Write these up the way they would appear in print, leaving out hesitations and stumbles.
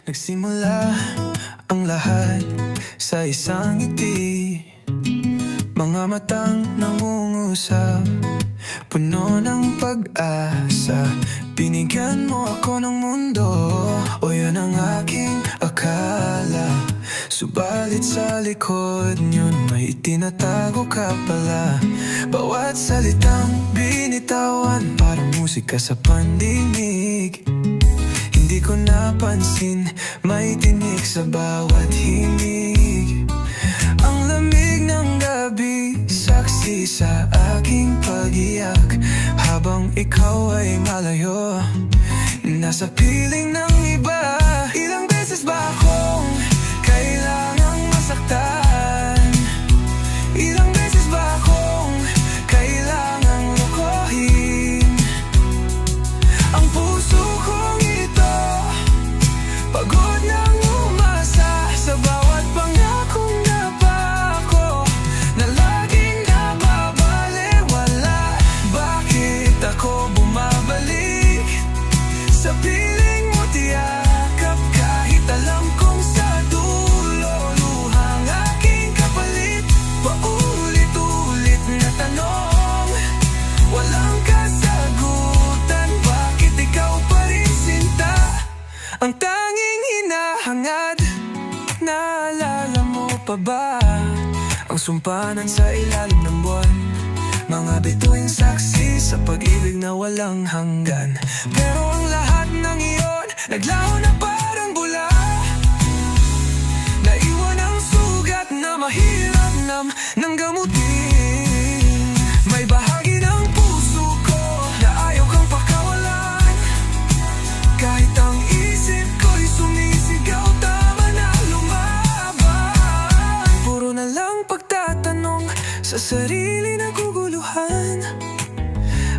Nagsimula ang lahat sa isang ngiti, mga matang nangungusap, puno ng pag-asa. Binigyan mo ako ng mundo, o yun ang aking akala. Subalit sa likod yun may itinatago ka pala. Bawat salitang binitawan, parang musika sa pandinig. Hindi ko napansin, may tinig sa bawat himig. Ang lamig ng gabi, saksi sa aking pag-iyak. Habang ikaw ay malayo, nasa piling ng iba. Ilang beses ba akong kailangang masaktan? Ilang beses ba akong kailangang lokohin? Ang puso kong ito, pagod nang umasa sa bawat pangakong napako, na laging nababalewala. Bakit ako bumabalik sa piling mo tiyakap, kahit alam kong sa dulo luhang aking kapalit? Paulit-ulit na tanong, walang kasagutan. Bakit ikaw pa rin sinta, ang tanging hinahangad? Naalala mo pa ba ang sumpanan sa ilalim ng buwan? Mga bituing saksi sa pag-ibig na walang hanggan. Pero ang lahat ng iyon naglaho na parang bula, naiwan ang sugat na mahirap nang gamutin. May bahagi ng puso ko na ayaw kang pakawalan, kahit ang isip ko'y sumisigaw, tama na lumaban. Puro na lang pagtatanong sa sarili, naguguluhan.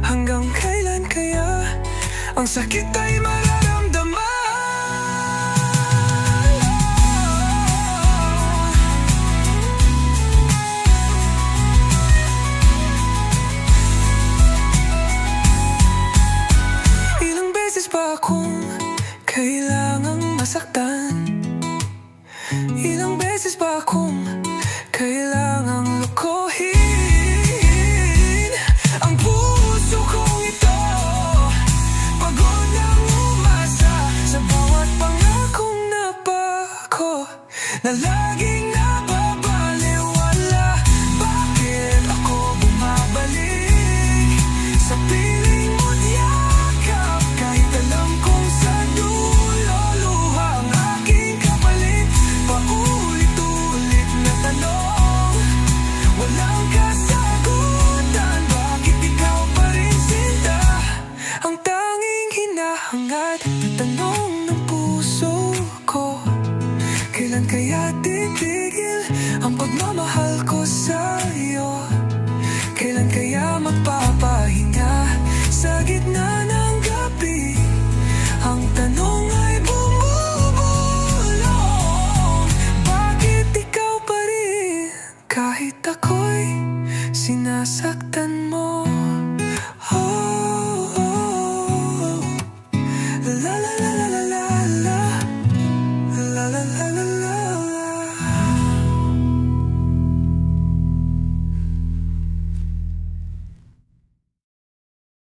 Hanggang kailan kaya ang sakit ay